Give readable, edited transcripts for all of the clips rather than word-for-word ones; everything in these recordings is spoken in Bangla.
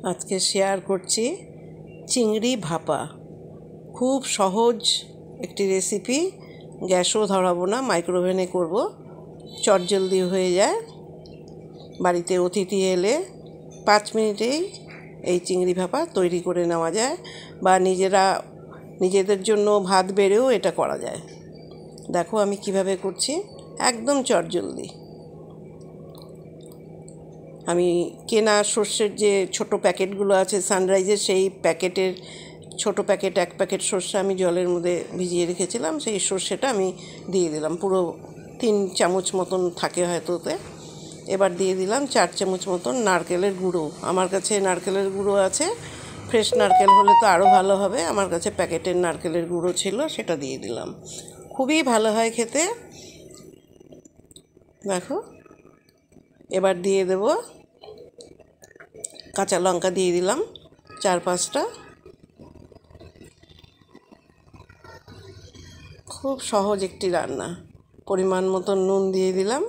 আজকে শেয়ার করছি চিংড়ি ভাপা। খুব সহজ একটি রেসিপি। গ্যাসও ধরাবো না, মাইক্রোওভেনে করব, চটজলদি হয়ে যায়। বাড়িতে অতিথি এলে 5 মিনিটেই এই চিংড়ি ভাপা তৈরি করে নেওয়া যায়, বা নিজেদের জন্য ভাত বেড়েও এটা করা যায়। দেখো আমি কিভাবে করছি, একদম চটজলদি। আমি কেনা সর্ষের যে ছোট প্যাকেটগুলো আছে সানরাইজের, সেই প্যাকেটের ছোট প্যাকেট 1 প্যাকেট সর্ষে আমি জলের মধ্যে ভিজিয়ে রেখেছিলাম। সেই সর্ষেটা আমি দিয়ে দিলাম, পুরো 3 চামচ মতন থাকে হয়তো ওতে। এবার দিয়ে দিলাম 4 চামচ মতন নারকেলের গুঁড়ো। আমার কাছে নারকেলের গুঁড়ো আছে, ফ্রেশ নারকেল হলে তো আরও ভালো হবে। আমার কাছে প্যাকেটের নারকেলের গুঁড়ো ছিল, সেটা দিয়ে দিলাম। খুবই ভালো হয় খেতে। দেখো, এবার দিয়ে দেব কাঁচা লঙ্কা, দিয়ে দিলাম 4-5টা। খুব সহজ একটি রান্না। পরিমাণ মতো নুন দিয়ে দিলাম,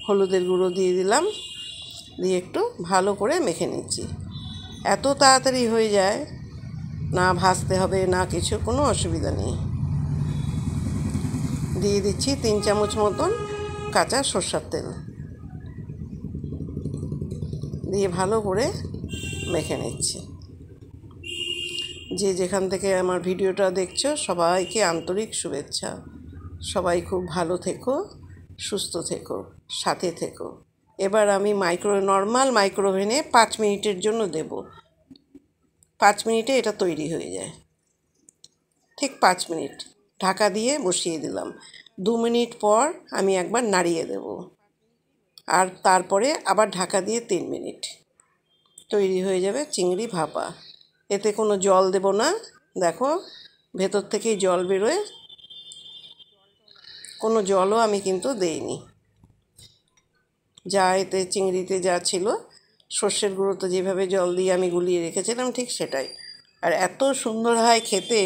হলুদের গুঁড়ো দিয়ে দিলাম, দিয়ে একটু ভালো করে মেখে নিচ্ছি। এত তাড়াতাড়ি হয়ে যায়, না ভাজতে হবে না কিছু, কোনো অসুবিধা নেই। দিয়ে দিচ্ছি 3 চামচ মতন কাঁচা সরষের তেল, দিয়ে ভালো করে মেখে নিচ্ছি। যে যেখান থেকে আমার ভিডিওটা দেখছো সবাইকে আন্তরিক শুভেচ্ছা। সবাই খুব ভালো থেকো, সুস্থ থেকো, সাথে থেকো। এবার আমি নর্মাল মাইক্রোওভেনে 5 মিনিটের জন্য দেব। 5 মিনিটে এটা তৈরি হয়ে যায়, ঠিক 5 মিনিট। ঢাকা দিয়ে বসিয়ে দিলাম। 2 মিনিট পর আমি একবার নাড়িয়ে দেব, আর তারপরে আবার ঢাকা দিয়ে 3 মিনিট। তৈরি হয়ে যাবে চিংড়ি ভাপা। এতে কোনো জল দেব না। দেখো, ভেতর থেকেই জল বেরোয়, কোনো জলও আমি কিন্তু দেইনি। যা এতে চিংড়িতে যা ছিল, সর্ষের গুঁড়োতে যেভাবে জল দিয়ে আমি গুলিয়ে রেখেছিলাম, ঠিক সেটাই। আর এত সুন্দর হয় খেতে,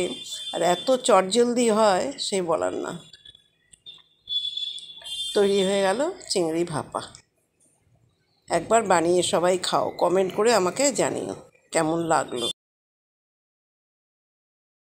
আর এত চটজলদি হয়, সে বলার না। তৈরি হয়ে গেল চিংড়ি ভাপা। একবার বানিয়ে সবাই খাও, কমেন্ট করে আমাকে জানিও কেমন লাগলো।